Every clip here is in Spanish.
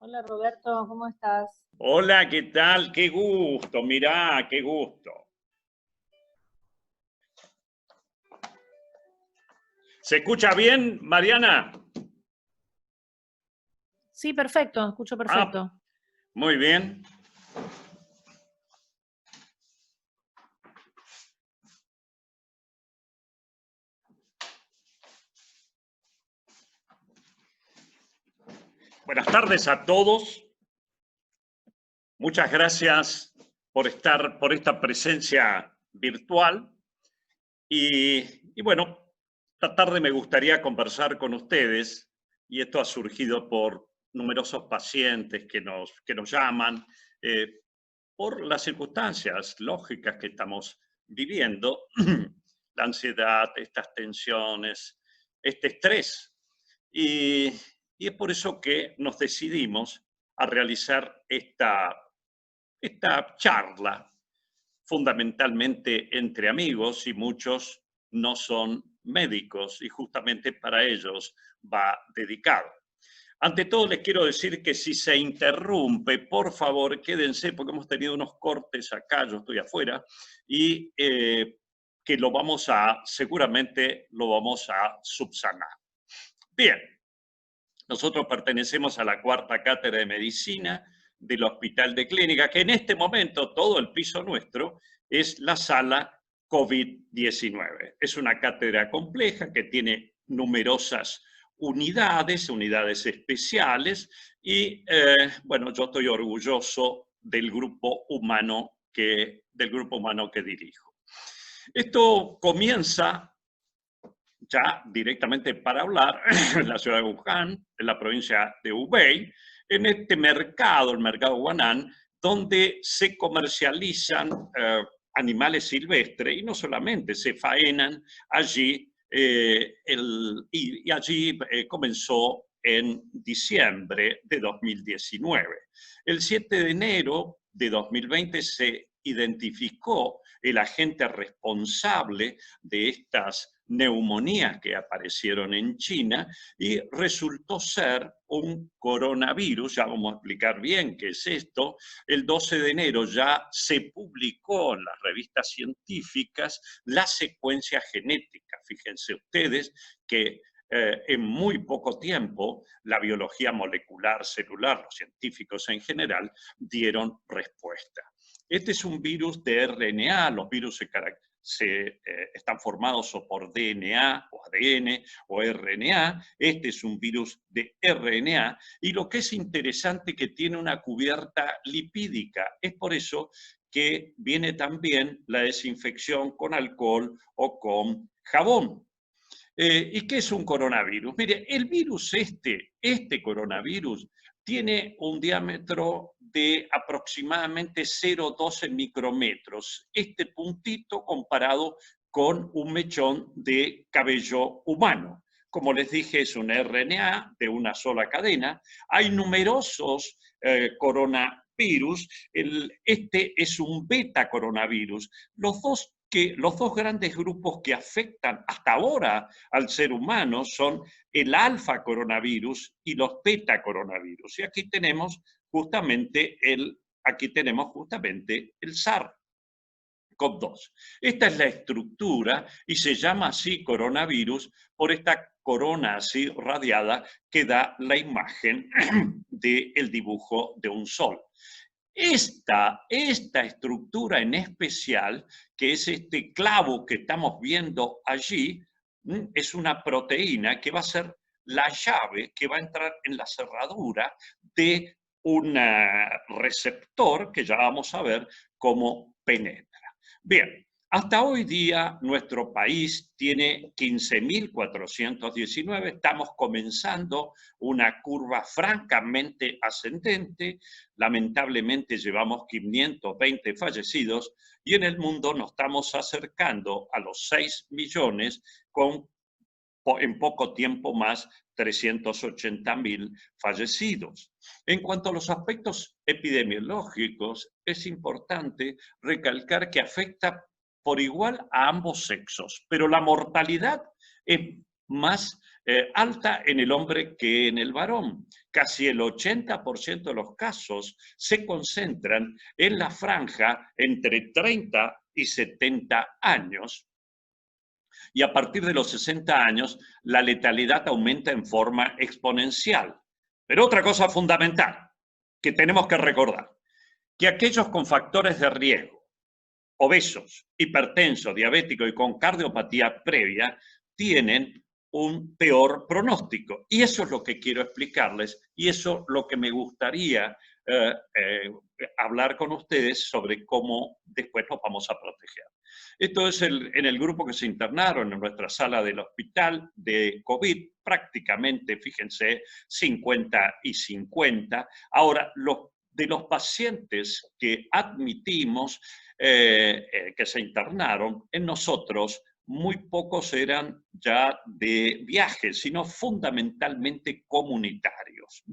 Hola Roberto, ¿cómo estás? Hola, ¿qué tal? Qué gusto, mirá, qué gusto. ¿Se escucha bien, Mariana? Sí, perfecto, escucho Ah, perfecto. muy bien. Buenas tardes a todos. Muchas gracias por esta presencia virtual. Y bueno, esta tarde me gustaría conversar con ustedes, y esto ha surgido por numerosos pacientes que nos llaman, por las circunstancias lógicas que estamos viviendo, la ansiedad, estas tensiones, este estrés. Y, y es por eso que nos decidimos a realizar esta charla, fundamentalmente entre amigos, y muchos no son médicos, y justamente para ellos va dedicado. Ante todo, les quiero decir que si se interrumpe, por favor, quédense, porque hemos tenido unos cortes acá, yo estoy afuera, y que seguramente lo vamos a subsanar. Bien, nosotros pertenecemos a la cuarta cátedra de medicina del Hospital de Clínica, que en este momento todo el piso nuestro es la sala COVID-19. Es una cátedra compleja que tiene numerosas unidades especiales, y bueno, yo estoy orgulloso del grupo humano que dirijo. Esto comienza ya directamente para hablar en la ciudad de Wuhan, en la provincia de Hubei, en este mercado, el mercado Huanan, donde se comercializan animales silvestres, y no solamente se faenan allí, y allí comenzó en diciembre de 2019. El 7 de enero de 2020 se identificó el agente responsable de estas neumonías que aparecieron en China, y resultó ser un coronavirus. Ya vamos a explicar bien qué es esto. El 12 de enero ya se publicó en las revistas científicas la secuencia genética. Fíjense ustedes que en muy poco tiempo la biología molecular, celular, los científicos en general dieron respuesta. Este es un virus de RNA. Los virus están formados o por DNA o ADN o RNA. Este es un virus de RNA, y lo que es interesante, que tiene una cubierta lipídica. Es por eso que viene también la desinfección con alcohol o con jabón. ¿Y qué es un coronavirus? Mire, el virus este coronavirus, tiene un diámetro de aproximadamente 0,12 micrómetros. Este puntito comparado con un mechón de cabello humano. Como les dije, es un RNA de una sola cadena. Hay numerosos coronavirus. Este es un beta coronavirus. Los dos grandes grupos que afectan hasta ahora al ser humano son el alfa coronavirus y los beta coronavirus. Y aquí tenemos justamente el SARS-CoV-2. Esta es la estructura, y se llama así coronavirus por esta corona así radiada que da la imagen del dibujo de un sol. Esta estructura en especial, que es este clavo que estamos viendo allí, es una proteína que va a ser la llave que va a entrar en la cerradura de un receptor que ya vamos a ver cómo penetra. Bien, hasta hoy día nuestro país tiene 15.419, estamos comenzando una curva francamente ascendente. Lamentablemente llevamos 520 fallecidos, y en el mundo nos estamos acercando a los 6 millones, con en poco tiempo más 380.000 fallecidos. En cuanto a los aspectos epidemiológicos, es importante recalcar que afecta por igual a ambos sexos, pero la mortalidad es más alta en el hombre que en el varón. Casi el 80% de los casos se concentran en la franja entre 30 y 70 años. Y a partir de los 60 años, la letalidad aumenta en forma exponencial. Pero otra cosa fundamental que tenemos que recordar, que aquellos con factores de riesgo, obesos, hipertensos, diabéticos y con cardiopatía previa, tienen un peor pronóstico. Y eso es lo que quiero explicarles y eso es lo que me gustaría hablar con ustedes sobre cómo después nos vamos a proteger. Esto es en el grupo que se internaron en nuestra sala del hospital de COVID, prácticamente, fíjense, 50 y 50. Ahora, de los pacientes que admitimos, que se internaron, en nosotros muy pocos eran ya de viaje, sino fundamentalmente comunitarios.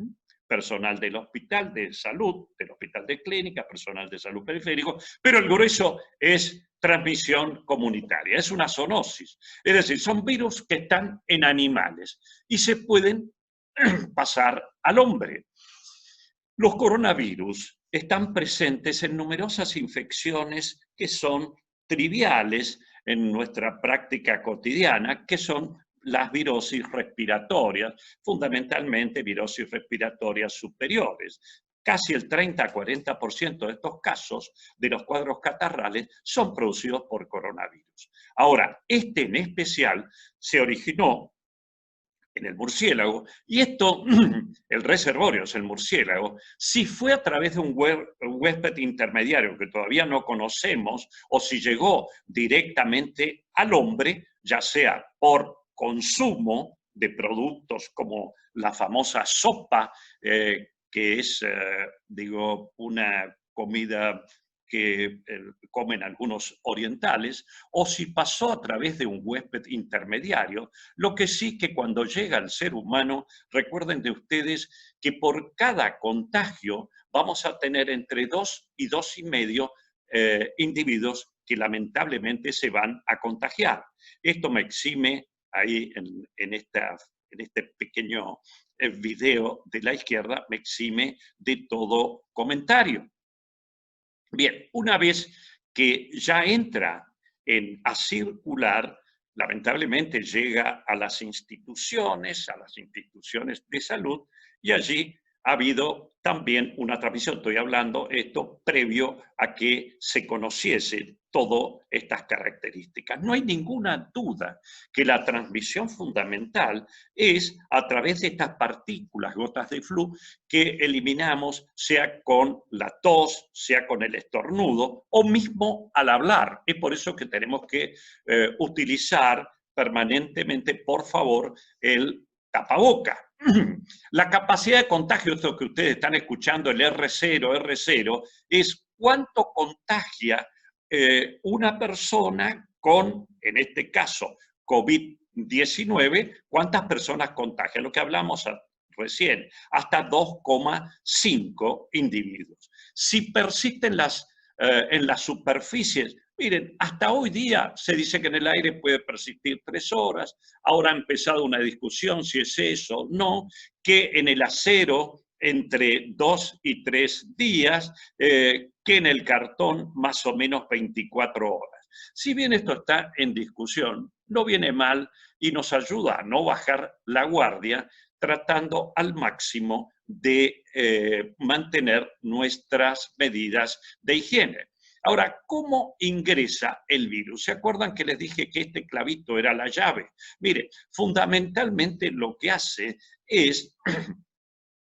Personal del hospital de salud, del hospital de clínica, personal de salud periférico, pero el grueso es transmisión comunitaria, es una zoonosis. Es decir, son virus que están en animales y se pueden pasar al hombre. Los coronavirus están presentes en numerosas infecciones que son triviales en nuestra práctica cotidiana, que son las virosis respiratorias, fundamentalmente virosis respiratorias superiores. Casi el 30-40% de estos casos de los cuadros catarrales son producidos por coronavirus. Ahora, este en especial se originó en el murciélago, y esto, el reservorio es el murciélago, si fue a través de un huésped intermediario que todavía no conocemos, o si llegó directamente al hombre, ya sea por consumo de productos como la famosa sopa, que es, digo, una comida que comen algunos orientales, o si pasó a través de un huésped intermediario, lo que sí que cuando llega al ser humano, recuerden de ustedes que por cada contagio vamos a tener entre 2 y 2,5 individuos que lamentablemente se van a contagiar. Esto me exime ahí en este pequeño video de la izquierda, me exime de todo comentario. Bien, una vez que ya entra a circular, lamentablemente llega a las instituciones de salud, y allí ha habido también una transmisión. Estoy hablando esto previo a que se conociese todas estas características. No hay ninguna duda que la transmisión fundamental es a través de estas partículas, gotas de flu, que eliminamos, sea con la tos, sea con el estornudo, o mismo al hablar. Es por eso que tenemos que utilizar permanentemente, por favor, el tapaboca. La capacidad de contagio, esto que ustedes están escuchando, el R0, es cuánto contagia una persona con, en este caso, COVID-19, cuántas personas contagia, lo que hablamos recién, hasta 2,5 individuos. Si persisten en las superficies, miren, hasta hoy día se dice que en el aire puede persistir 3 horas, ahora ha empezado una discusión si es eso o no, que en el acero entre 2 y 3 días, que en el cartón más o menos 24 horas. Si bien esto está en discusión, no viene mal y nos ayuda a no bajar la guardia, tratando al máximo de mantener nuestras medidas de higiene. Ahora, ¿cómo ingresa el virus? ¿Se acuerdan que les dije que este clavito era la llave? Mire, fundamentalmente lo que hace es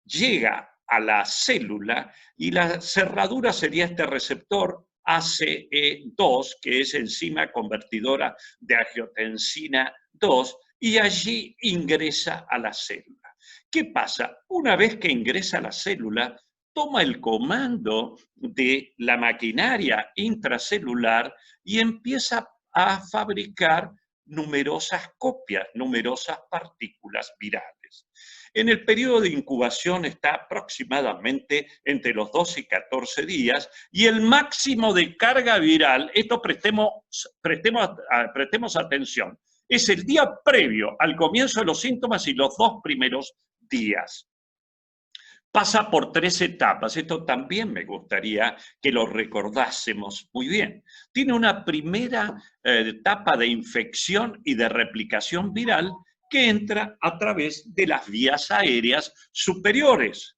llega a la célula y la cerradura sería este receptor ACE2, que es enzima convertidora de angiotensina 2, y allí ingresa a la célula. ¿Qué pasa? Una vez que ingresa a la célula, toma el comando de la maquinaria intracelular y empieza a fabricar numerosas copias, numerosas partículas virales. En el periodo de incubación está aproximadamente entre los 12 y 14 días, y el máximo de carga viral, esto prestemos atención, Es el día previo al comienzo de los síntomas y los 2 primeros días. Pasa por 3 etapas. Esto también me gustaría que lo recordásemos muy bien. Tiene una primera etapa de infección y de replicación viral que entra a través de las vías aéreas superiores.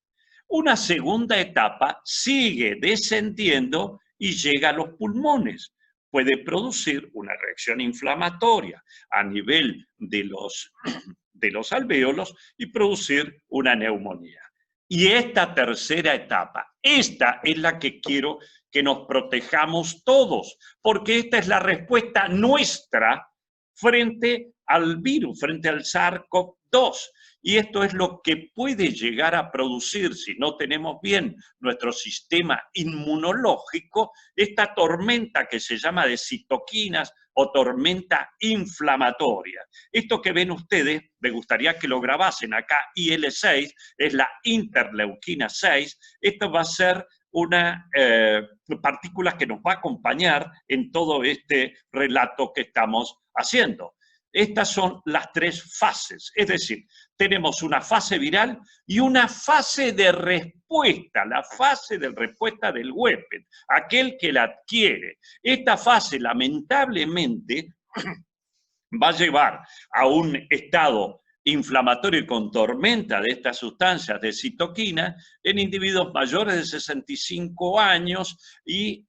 Una segunda etapa sigue descendiendo y llega a los pulmones. Puede producir una reacción inflamatoria a nivel de los alvéolos y producir una neumonía. Y esta tercera etapa, esta es la que quiero que nos protejamos todos, porque esta es la respuesta nuestra frente al virus, frente al SARS-CoV-2. Y esto es lo que puede llegar a producir, si no tenemos bien nuestro sistema inmunológico, esta tormenta que se llama de citoquinas o tormenta inflamatoria. Esto que ven ustedes, me gustaría que lo grabasen acá, IL-6, es la interleuquina 6. Esto va a ser una partícula que nos va a acompañar en todo este relato que estamos haciendo. Estas son las 3 fases, es decir, tenemos una fase viral y una fase de respuesta, la fase de respuesta del huésped, aquel que la adquiere. Esta fase, lamentablemente, va a llevar a un estado inflamatorio y con tormenta de estas sustancias de citoquina en individuos mayores de 65 años y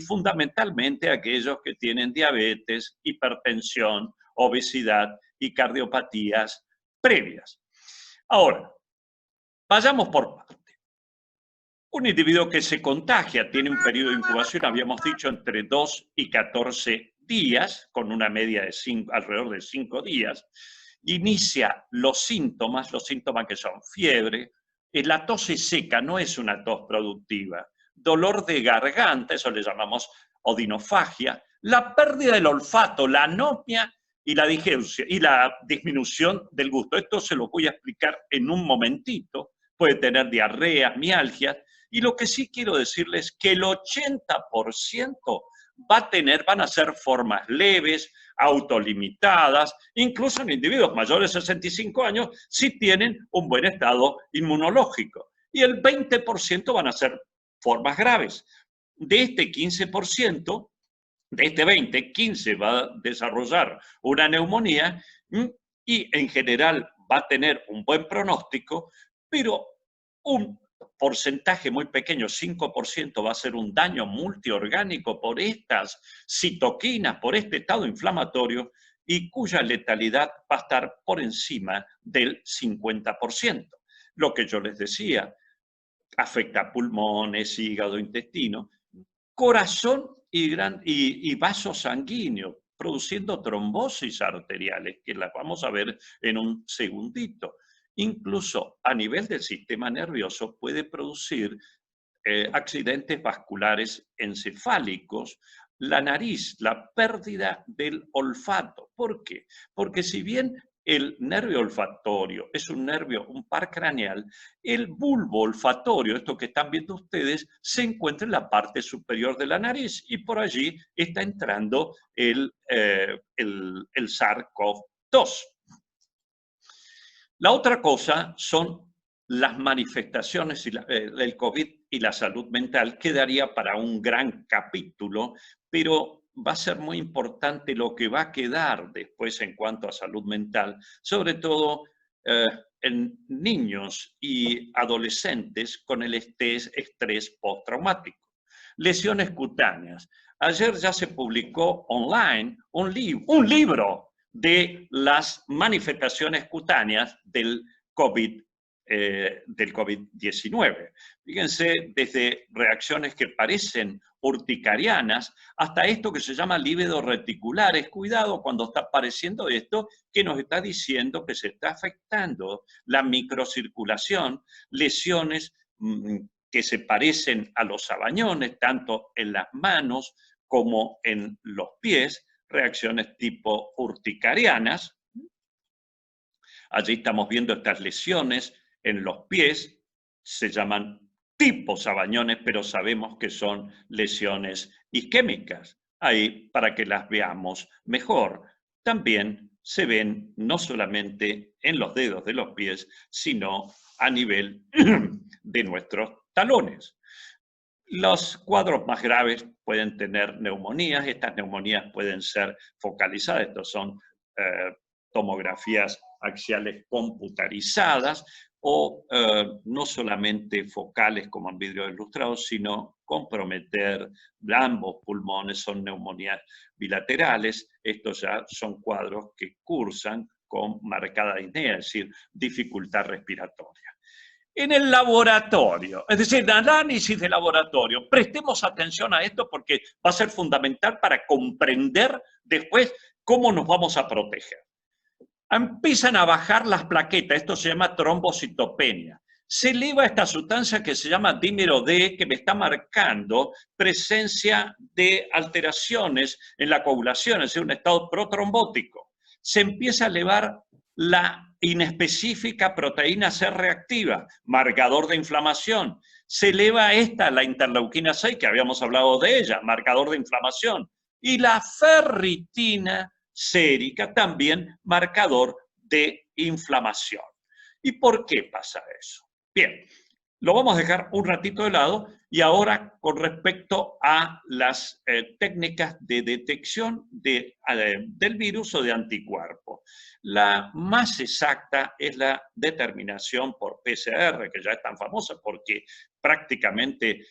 fundamentalmente aquellos que tienen diabetes, hipertensión, obesidad y cardiopatías previas. Ahora, vayamos por parte. Un individuo que se contagia tiene un periodo de incubación, habíamos dicho, entre 2 y 14 días, con una media de alrededor de 5 días. Inicia los síntomas que son fiebre, la tos es seca, no es una tos productiva, dolor de garganta, eso le llamamos odinofagia, la pérdida del olfato, la anomia y la digeusia, y la disminución del gusto. Esto se lo voy a explicar en un momentito. Puede tener diarreas, mialgias, y lo que sí quiero decirles es que el 80% van a ser formas leves, autolimitadas, incluso en individuos mayores de 65 años, si tienen un buen estado inmunológico. Y el 20% van a ser formas graves. De este 15%, de este 20, 15 va a desarrollar una neumonía y en general va a tener un buen pronóstico, pero un porcentaje muy pequeño, 5%, va a ser un daño multiorgánico por estas citoquinas, por este estado inflamatorio, y cuya letalidad va a estar por encima del 50%. Lo que yo les decía, afecta pulmones, hígado, intestino, corazón y vasos sanguíneos, produciendo trombosis arteriales, que las vamos a ver en un segundito. Incluso a nivel del sistema nervioso puede producir accidentes vasculares encefálicos, la nariz, la pérdida del olfato. ¿Por qué? Porque si bien el nervio olfatorio es un nervio, un par craneal, el bulbo olfatorio, esto que están viendo ustedes, se encuentra en la parte superior de la nariz y por allí está entrando el SARS-CoV-2. La otra cosa son las manifestaciones del COVID y la salud mental, que daría para un gran capítulo, pero va a ser muy importante lo que va a quedar después en cuanto a salud mental, sobre todo en niños y adolescentes con el estrés postraumático. Lesiones cutáneas. Ayer ya se publicó online un libro de las manifestaciones cutáneas del COVID-19. Fíjense, desde reacciones que parecen urticarianas hasta esto que se llama lívidos reticulares. Cuidado cuando está apareciendo esto, que nos está diciendo que se está afectando la microcirculación, lesiones que se parecen a los sabañones, tanto en las manos como en los pies, reacciones tipo urticarianas. Allí estamos viendo estas lesiones en los pies, se llaman tipo sabañones, pero sabemos que son lesiones isquémicas. Ahí para que las veamos mejor. también se ven no solamente en los dedos de los pies, sino a nivel de nuestros talones. Los cuadros más graves pueden tener neumonías, estas neumonías pueden ser focalizadas, estos son tomografías axiales computarizadas o no solamente focales como en vidrio ilustrado, sino comprometer ambos pulmones, son neumonías bilaterales, estos ya son cuadros que cursan con marcada disnea, es decir, dificultad respiratoria. En el laboratorio, es decir, en análisis de laboratorio, prestemos atención a esto porque va a ser fundamental para comprender después cómo nos vamos a proteger. Empiezan a bajar las plaquetas, esto se llama trombocitopenia. Se eleva esta sustancia que se llama dímero D, que me está marcando presencia de alteraciones en la coagulación, es decir, un estado protrombótico. Se empieza a elevar la inespecífica proteína C reactiva, marcador de inflamación. Se eleva la interleuquina 6, que habíamos hablado de ella, marcador de inflamación. Y la ferritina sérica, también marcador de inflamación. ¿Y por qué pasa eso? Bien, lo vamos a dejar un ratito de lado y ahora con respecto a las técnicas de detección del virus o de anticuerpos. La más exacta es la determinación por PCR, que ya es tan famosa porque prácticamente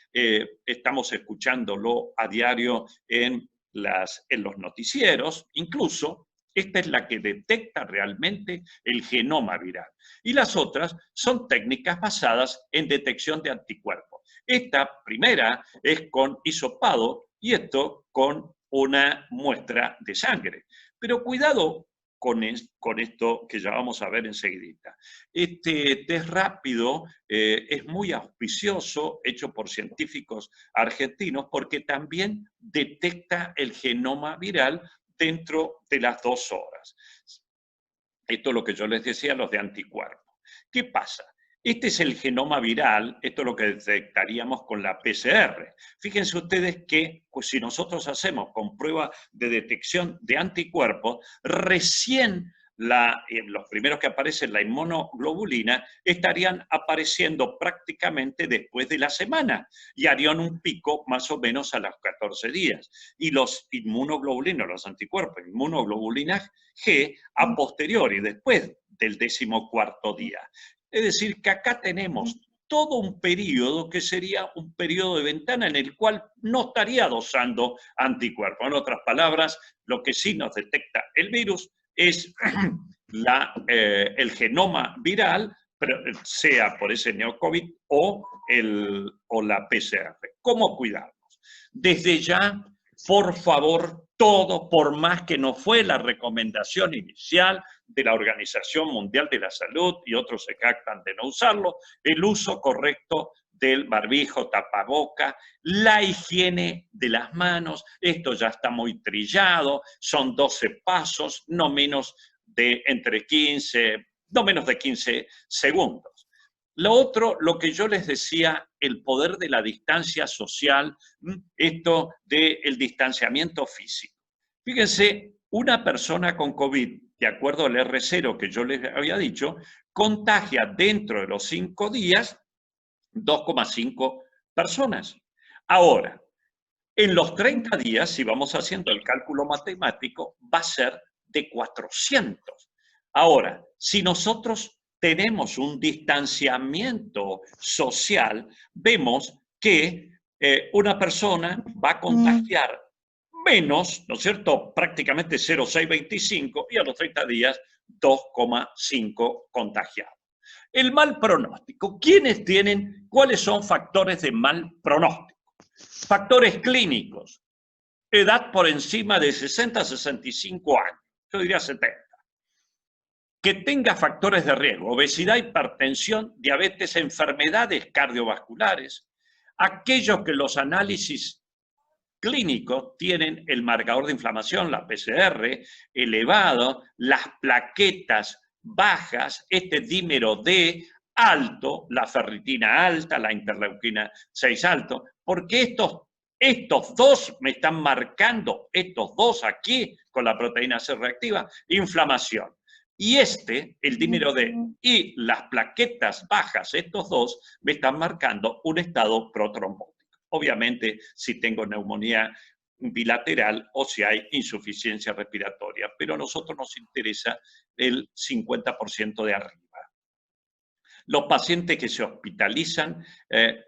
estamos escuchándolo a diario en los noticieros, incluso esta es la que detecta realmente el genoma viral. Y las otras son técnicas basadas en detección de anticuerpos. Esta primera es con hisopado y esto con una muestra de sangre. Pero cuidado con esto que ya vamos a ver enseguida. Este test rápido es muy auspicioso, hecho por científicos argentinos, porque también detecta el genoma viral dentro de las 2 horas. Esto es lo que yo les decía, los de anticuerpos. ¿Qué pasa? Este es el genoma viral, esto es lo que detectaríamos con la PCR. Fíjense ustedes que pues, si nosotros hacemos con prueba de detección de anticuerpos, recién los primeros que aparecen, la inmunoglobulina, estarían apareciendo prácticamente después de la semana y harían un pico más o menos a los 14 días. Y los inmunoglobulinos, los anticuerpos, inmunoglobulina G, a posteriori, después del 14º día. Es decir, que acá tenemos todo un periodo que sería un periodo de ventana en el cual no estaría dosando anticuerpos. En otras palabras, lo que sí nos detecta el virus es el genoma viral, sea por ese neocovid o la PCR. ¿Cómo cuidarnos? Desde ya, por favor, todo, por más que no fue la recomendación inicial de la Organización Mundial de la Salud y otros se jactan de no usarlo, el uso correcto del barbijo, tapaboca, la higiene de las manos, esto ya está muy trillado, son 12 pasos, no menos de 15 segundos. Lo otro, lo que yo les decía, el poder de la distancia social, esto del distanciamiento físico. Fíjense, una persona con COVID, de acuerdo al R0 que yo les había dicho, contagia dentro de los 5 días 2,5 personas. Ahora, en los 30 días, si vamos haciendo el cálculo matemático, va a ser de 400. Ahora, si nosotros tenemos un distanciamiento social, vemos que una persona va a contagiar menos, ¿no es cierto?, prácticamente 0,625 y a los 30 días 2,5 contagiados. El mal pronóstico. ¿Cuáles son factores de mal pronóstico? Factores clínicos. Edad por encima de 60 a 65 años. Yo diría 70. Que tenga factores de riesgo. Obesidad, hipertensión, diabetes, enfermedades cardiovasculares. Aquellos que los análisis clínicos tienen el marcador de inflamación, la PCR, elevado, las plaquetas bajas, este dímero D alto, la ferritina alta, la interleuquina 6 alto, porque estos estos dos me están marcando, estos dos aquí, con la proteína C reactiva, inflamación. Y el dímero D, y las plaquetas bajas, estos dos, me están marcando un estado protrombótico. Obviamente, si tengo neumonía bilateral o si hay insuficiencia respiratoria, pero a nosotros nos interesa el 50% de arriba. Los pacientes que se hospitalizan,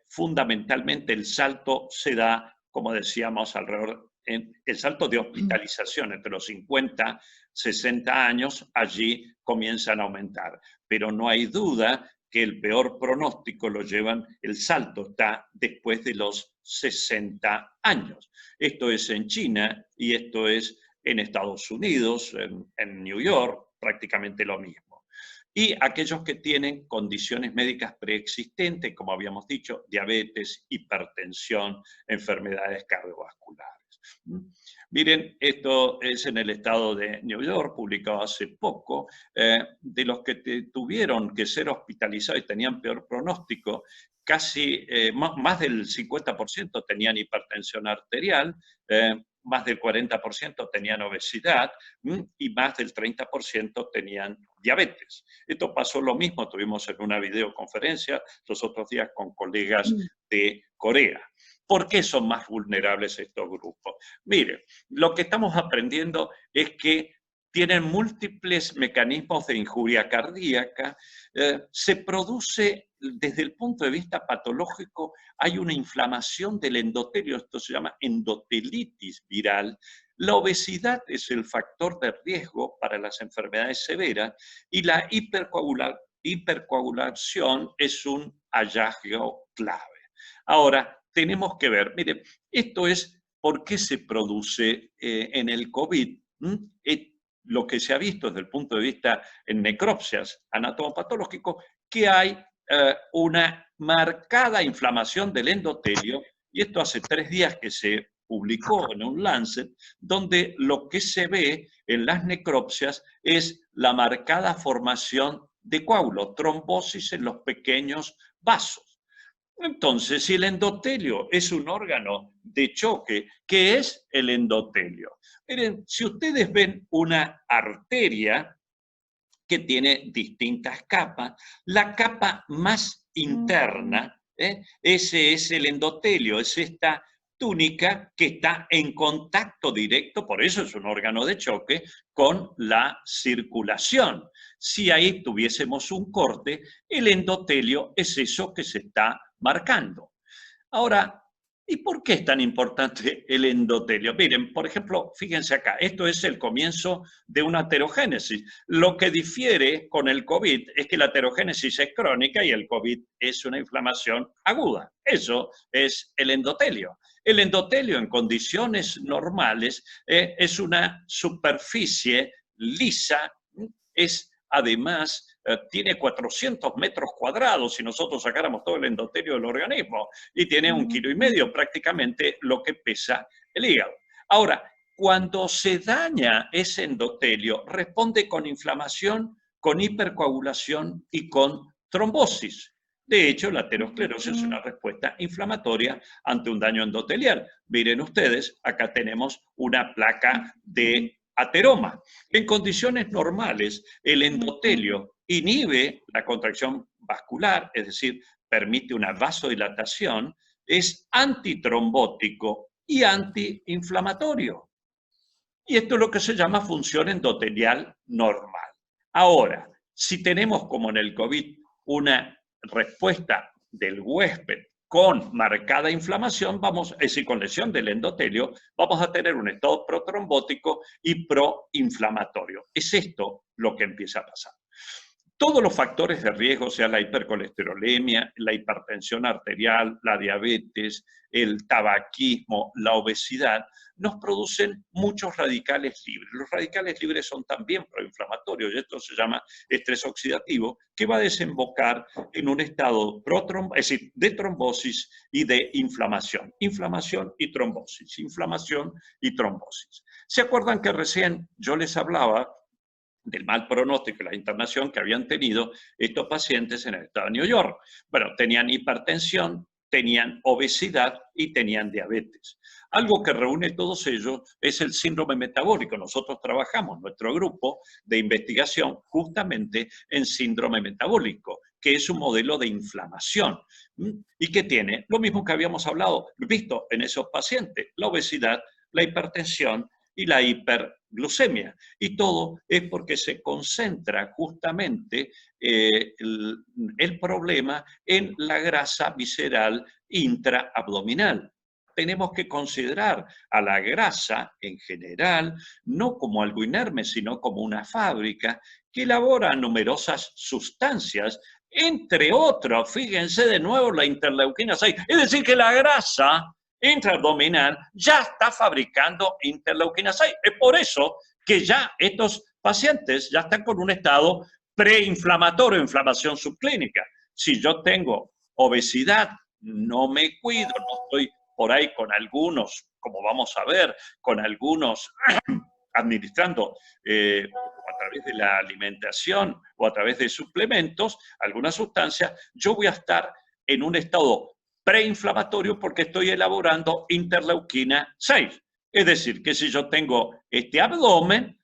fundamentalmente el salto se da, como decíamos, alrededor, el salto de hospitalización entre los 50, 60 años, allí comienzan a aumentar. Pero no hay duda que el peor pronóstico lo llevan, el salto está después de los 60 años. Esto es en China y esto es en Estados Unidos, en New York, prácticamente lo mismo. Y aquellos que tienen condiciones médicas preexistentes, como habíamos dicho, diabetes, hipertensión, enfermedades cardiovasculares. Miren, esto es en el estado de New York, publicado hace poco, de los que tuvieron que ser hospitalizados y tenían peor pronóstico, casi más del 50% tenían hipertensión arterial, más del 40% tenían obesidad y más del 30% tenían diabetes. Esto pasó lo mismo, tuvimos en una videoconferencia los otros días con colegas de Corea. ¿Por qué son más vulnerables estos grupos? Miren, lo que estamos aprendiendo es que tienen múltiples mecanismos de injuria cardíaca, se produce desde el punto de vista patológico, hay una inflamación del endotelio, esto se llama endotelitis viral. La obesidad es el factor de riesgo para las enfermedades severas y la hipercoagulación es un hallazgo clave. Ahora, tenemos que ver, miren, esto es por qué se produce en el COVID. Lo que se ha visto desde el punto de vista en necropsias anatomopatológico, que hay una marcada inflamación del endotelio, y esto hace 3 días que se publicó en un Lancet, donde lo que se ve en las necropsias es la marcada formación de coágulos, trombosis en los pequeños vasos. Entonces, si el endotelio es un órgano de choque, ¿qué es el endotelio? Miren, si ustedes ven una arteria que tiene distintas capas, la capa más interna, ese es el endotelio, es esta túnica que está en contacto directo, por eso es un órgano de choque, con la circulación. Si ahí tuviésemos un corte, el endotelio es eso que se está marcando. Ahora, ¿y por qué es tan importante el endotelio? Miren, por ejemplo, fíjense acá, esto es el comienzo de una aterogénesis. Lo que difiere con el COVID es que la aterogénesis es crónica y el COVID es una inflamación aguda. Eso es el endotelio. El endotelio en condiciones normales es una superficie lisa, es además tiene 400 metros cuadrados si nosotros sacáramos todo el endotelio del organismo y tiene 1,5 kilos, prácticamente lo que pesa el hígado. Ahora, cuando se daña ese endotelio, responde con inflamación, con hipercoagulación y con trombosis. De hecho, la aterosclerosis es una respuesta inflamatoria ante un daño endotelial. Miren ustedes, acá tenemos una placa de ateroma. En condiciones normales, el endotelio inhibe la contracción vascular, es decir, permite una vasodilatación, es antitrombótico y antiinflamatorio. Y esto es lo que se llama función endotelial normal. Ahora, si tenemos, como en el COVID, una respuesta del huésped con marcada inflamación, es decir, con lesión del endotelio, vamos a tener un estado protrombótico y proinflamatorio. Es esto lo que empieza a pasar. Todos los factores de riesgo, sea la hipercolesterolemia, la hipertensión arterial, la diabetes, el tabaquismo, la obesidad, nos producen muchos radicales libres. Los radicales libres son también proinflamatorios y esto se llama estrés oxidativo, que va a desembocar en un estado es decir, de trombosis y de inflamación. Inflamación y trombosis, inflamación y trombosis. ¿Se acuerdan que recién yo les hablaba del mal pronóstico y la internación que habían tenido estos pacientes en el estado de New York? Bueno, tenían hipertensión, tenían obesidad y tenían diabetes. Algo que reúne todos ellos es el síndrome metabólico. Nosotros trabajamos, nuestro grupo de investigación, justamente en síndrome metabólico, que es un modelo de inflamación. ¿Y qué tiene? Lo mismo que habíamos hablado, visto en esos pacientes, la obesidad, la hipertensión y la hiperglucemia. Y todo es porque se concentra justamente el problema en la grasa visceral intraabdominal. Tenemos que considerar a la grasa en general no como algo inerme, sino como una fábrica que elabora numerosas sustancias, entre otros, fíjense de nuevo la interleuquina 6, es decir, que la grasa intraabdominal ya está fabricando interleuquina 6. Es por eso que ya estos pacientes ya están con un estado preinflamatorio, inflamación subclínica. Si yo tengo obesidad, no me cuido, no estoy por ahí con algunos, como vamos a ver, con algunos administrando a través de la alimentación o a través de suplementos, algunas sustancias, yo voy a estar en un estado preinflamatorio porque estoy elaborando interleuquina 6. Es decir, que si yo tengo este abdomen,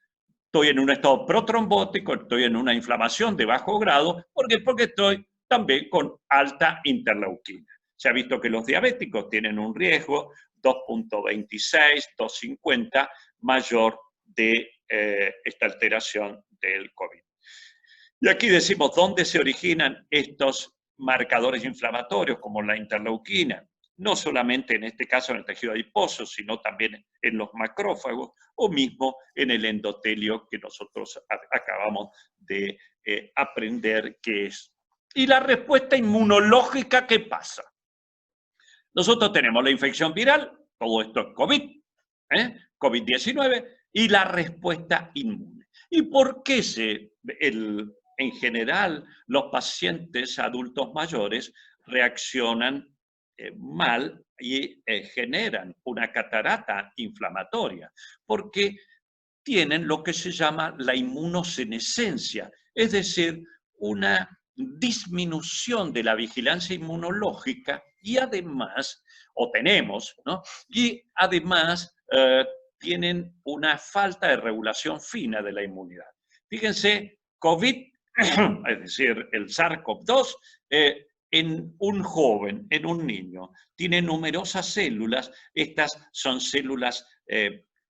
estoy en un estado protrombótico, estoy en una inflamación de bajo grado, porque estoy también con alta interleuquina. Se ha visto que los diabéticos tienen un riesgo 2.26, 2.50 mayor de esta alteración del COVID. Y aquí decimos dónde se originan estos marcadores inflamatorios, como la interleuquina, no solamente en este caso en el tejido adiposo, sino también en los macrófagos o mismo en el endotelio que nosotros acabamos de aprender qué es. Y la respuesta inmunológica, ¿qué pasa? Nosotros tenemos la infección viral, todo esto es COVID, COVID-19, y la respuesta inmune. ¿Y por qué en general los pacientes adultos mayores reaccionan mal y generan una catarata inflamatoria? Porque tienen lo que se llama la inmunosenescencia, es decir, una disminución de la vigilancia inmunológica y además, o tenemos, ¿no? Y además tienen una falta de regulación fina de la inmunidad. Fíjense, COVID, es decir, el SARS-CoV-2, en un joven, en un niño, tiene numerosas células. Estas son células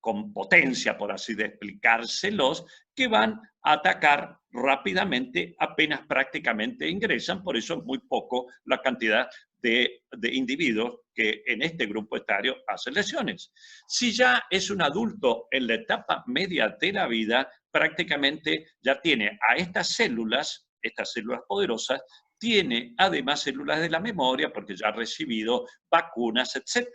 con potencia, por así de explicárselos, que van a atacar rápidamente apenas prácticamente ingresan, por eso es muy poco la cantidad de individuos que en este grupo etario hacen lesiones. Si ya es un adulto en la etapa media de la vida, prácticamente ya tiene a estas células poderosas, tiene además células de la memoria porque ya ha recibido vacunas, etc.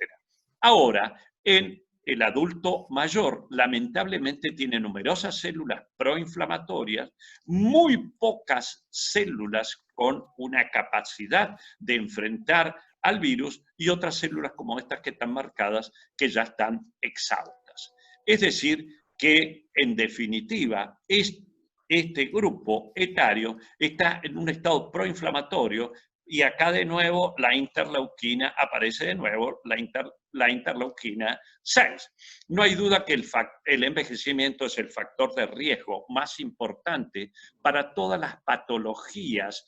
Ahora, en el adulto mayor lamentablemente tiene numerosas células proinflamatorias, muy pocas células con una capacidad de enfrentar al virus y otras células como estas que están marcadas que ya están exhaustas. Es decir, que en definitiva este grupo etario está en un estado proinflamatorio y acá de nuevo la interleuquina aparece de nuevo, la interleuquina 6. No hay duda que el envejecimiento es el factor de riesgo más importante para todas las patologías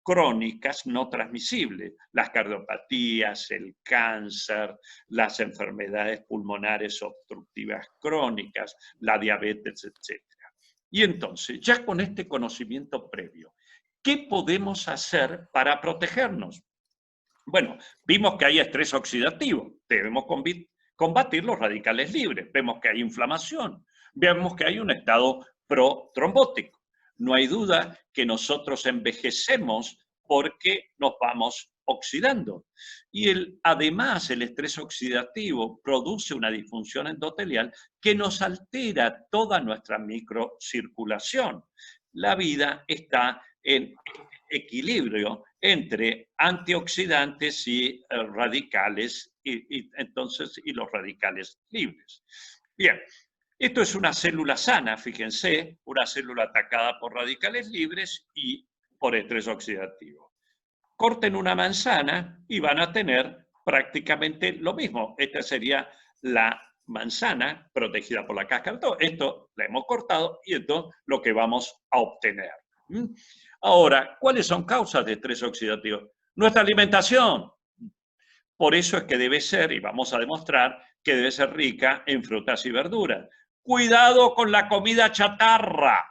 crónicas no transmisibles, las cardiopatías, el cáncer, las enfermedades pulmonares obstructivas crónicas, la diabetes, etc. Y entonces, ya con este conocimiento previo, ¿qué podemos hacer para protegernos? Bueno, vimos que hay estrés oxidativo, debemos combatir los radicales libres, vemos que hay inflamación, vemos que hay un estado protrombótico. No hay duda que nosotros envejecemos porque nos vamos oxidando. Y además el estrés oxidativo produce una disfunción endotelial que nos altera toda nuestra microcirculación. La vida está en equilibrio entre antioxidantes y radicales, y los radicales libres. Bien, esto es una célula sana, fíjense, una célula atacada por radicales libres y por estrés oxidativo. corten una manzana y van a tener prácticamente lo mismo. Esta sería la manzana protegida por la cáscara. Esto la hemos cortado y esto es lo que vamos a obtener. Ahora, ¿cuáles son causas de estrés oxidativo? Nuestra alimentación. Por eso es que debe ser, y vamos a demostrar, que debe ser rica en frutas y verduras. Cuidado con la comida chatarra.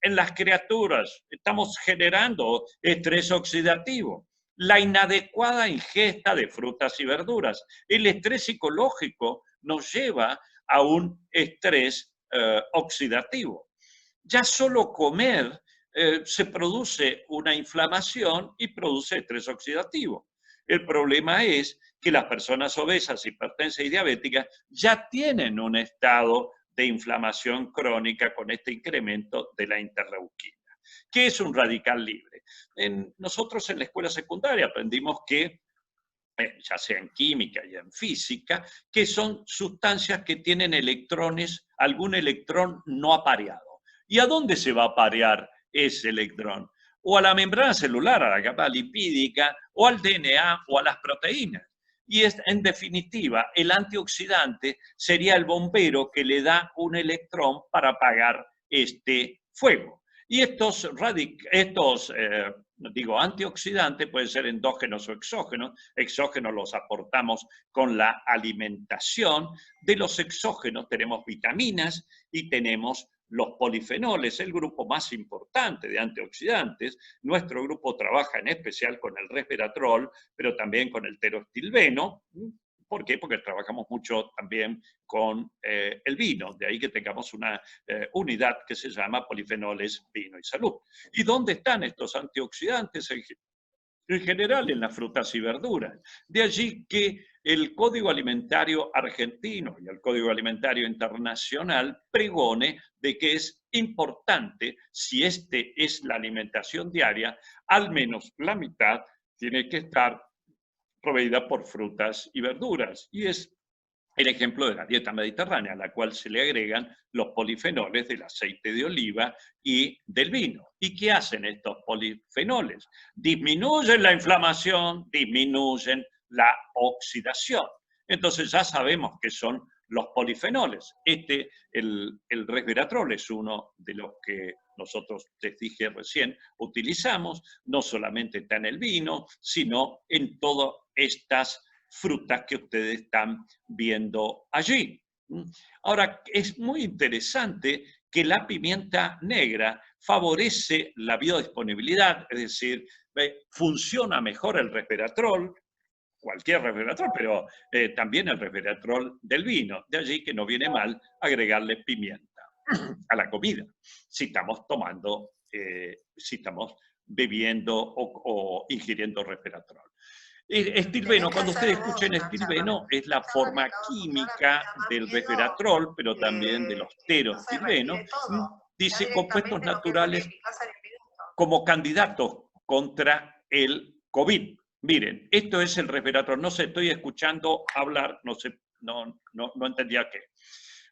En las criaturas estamos generando estrés oxidativo. La inadecuada ingesta de frutas y verduras. El estrés psicológico nos lleva a un estrés oxidativo. Ya solo comer se produce una inflamación y produce estrés oxidativo. El problema es que las personas obesas, hipertensas y diabéticas ya tienen un estado de inflamación crónica con este incremento de la interleuquina. ¿Qué es un radical libre? Nosotros en la escuela secundaria aprendimos que, ya sea en química y en física, que son sustancias que tienen electrones, algún electrón no apareado. ¿Y a dónde se va a aparear ese electrón? O a la membrana celular, a la capa lipídica, o al DNA, o a las proteínas. Y en definitiva, el antioxidante sería el bombero que le da un electrón para apagar este fuego. Y estos antioxidantes pueden ser endógenos o exógenos. Exógenos los aportamos con la alimentación. De los exógenos tenemos vitaminas y tenemos los polifenoles, el grupo más importante de antioxidantes. Nuestro grupo trabaja en especial con el resveratrol, pero también con el pterostilbeno. ¿Por qué? Porque trabajamos mucho también con el vino, de ahí que tengamos una unidad que se llama polifenoles, vino y salud. ¿Y dónde están estos antioxidantes? En general en las frutas y verduras. De allí que el Código Alimentario Argentino y el Código Alimentario Internacional pregone de que es importante, si este es la alimentación diaria, al menos la mitad tiene que estar proveída por frutas y verduras. Y es el ejemplo de la dieta mediterránea, a la cual se le agregan los polifenoles del aceite de oliva y del vino. ¿Y qué hacen estos polifenoles? Disminuyen la inflamación, disminuyen la oxidación. Entonces ya sabemos que son los polifenoles. El resveratrol es uno de los que nosotros, les dije recién, utilizamos. No solamente está en el vino, sino en todas estas frutas que ustedes están viendo allí. Ahora, es muy interesante que la pimienta negra favorece la biodisponibilidad, es decir, funciona mejor el resveratrol, cualquier resveratrol, pero también el resveratrol del vino. De allí que no viene mal agregarle pimienta a la comida, si estamos tomando, si estamos bebiendo o ingiriendo resveratrol. Estilbeno, cuando ustedes escuchen estilbeno, es la forma química del resveratrol, pero también de los pterostilbenos. Dice compuestos naturales como candidatos contra el COVID. Miren, esto es el resveratrol. No sé, estoy escuchando hablar, no sé, no entendía qué.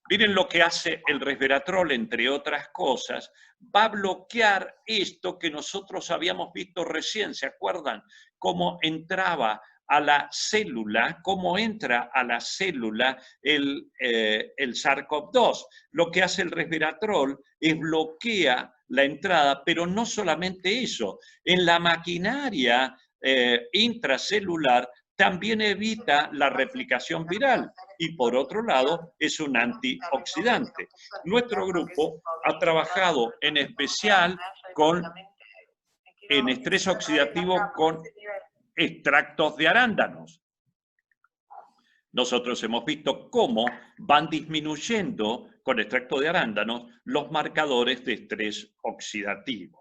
Miren lo que hace el resveratrol, entre otras cosas, va a bloquear esto que nosotros habíamos visto recién, ¿se acuerdan? Cómo entraba a la célula, cómo entra a la célula el SARS-CoV-2. Lo que hace el resveratrol es bloquea la entrada, pero no solamente eso, en la maquinaria intracelular también evita la replicación viral y por otro lado es un antioxidante. Nuestro grupo ha trabajado en especial en estrés oxidativo con extractos de arándanos. Nosotros hemos visto cómo van disminuyendo con extracto de arándanos los marcadores de estrés oxidativo.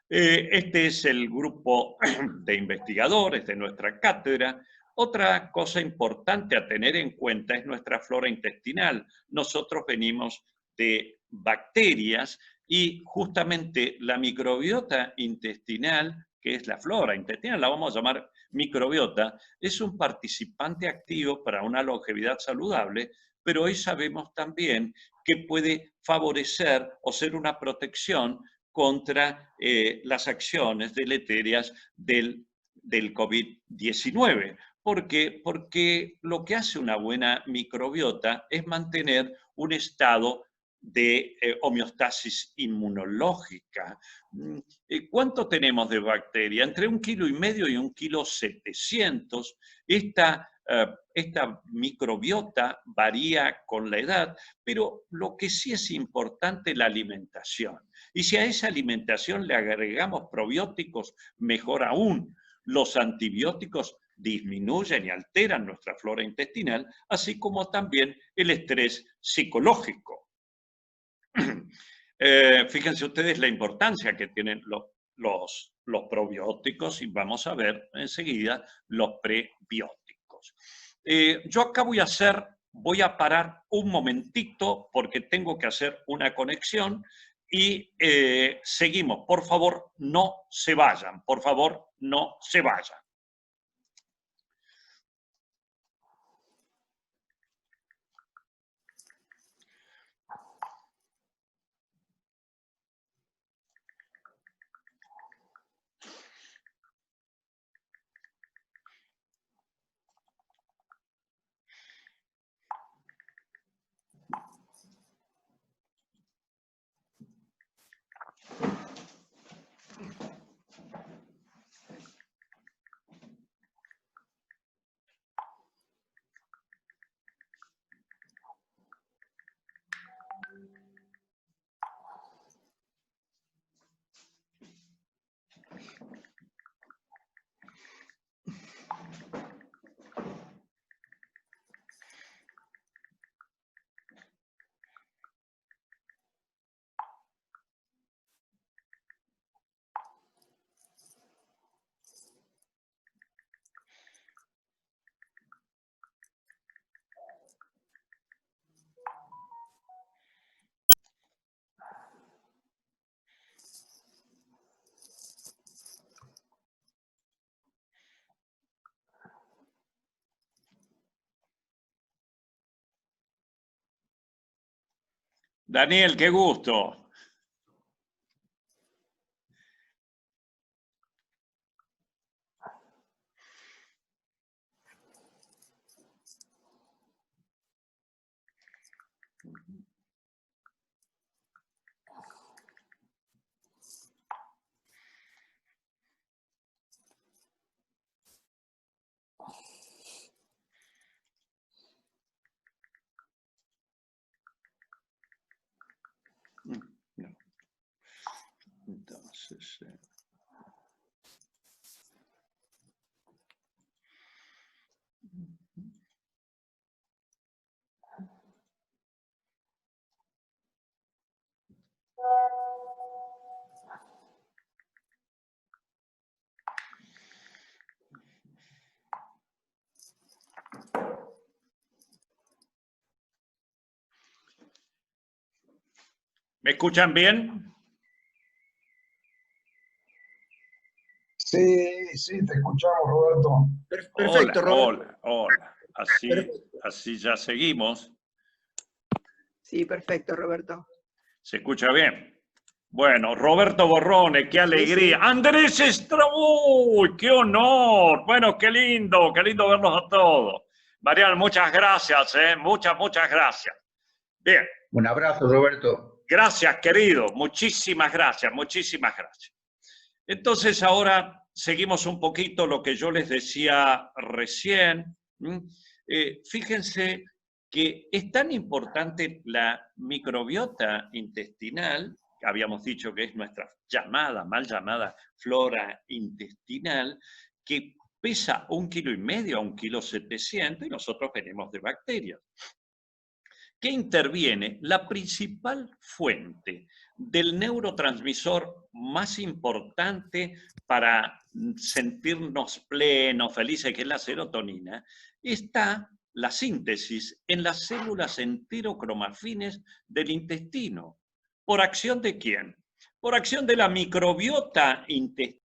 Este es el grupo de investigadores de nuestra cátedra. Otra cosa importante a tener en cuenta es nuestra flora intestinal. Nosotros venimos de bacterias y justamente la microbiota intestinal, que es la flora intestinal, la vamos a llamar microbiota, es un participante activo para una longevidad saludable, pero hoy sabemos también que puede favorecer o ser una protección contra las acciones deleterias del del COVID-19. ¿Por qué? Porque lo que hace una buena microbiota es mantener un estado de homeostasis inmunológica. ¿Cuánto tenemos de bacteria? Entre 1,5 kilos y 1,7 kilos. Esta microbiota varía con la edad, pero lo que sí es importante es la alimentación. Y si a esa alimentación le agregamos probióticos, mejor aún. Los antibióticos disminuyen y alteran nuestra flora intestinal, así como también el estrés psicológico. Fíjense ustedes la importancia que tienen los probióticos y vamos a ver enseguida los prebióticos. Yo acá voy a parar un momentito porque tengo que hacer una conexión y seguimos. Por favor, no se vayan. Por favor, no se vayan. Daniel, qué gusto. No. Entonces, ¿me escuchan bien? Sí, sí, te escuchamos, Roberto. Perfecto, Roberto. Hola. Así ya seguimos. Sí, perfecto, Roberto. ¿Se escucha bien? Bueno, Roberto Borrone, qué alegría. Sí. Andrés Estrabó, qué honor. Bueno, qué lindo verlos a todos. Mariano, muchas gracias, muchas gracias. Bien. Un abrazo, Roberto. Gracias, querido. Muchísimas gracias. Entonces, ahora seguimos un poquito lo que yo les decía recién. Fíjense que es tan importante la microbiota intestinal, habíamos dicho que es nuestra mal llamada flora intestinal, que pesa 1,5 kilos a 1,7 kilos y nosotros venimos de bacterias. ¿Qué interviene? La principal fuente del neurotransmisor más importante para sentirnos plenos, felices, que es la serotonina, está la síntesis en las células enterocromafines del intestino. ¿Por acción de quién? Por acción de la microbiota intestinal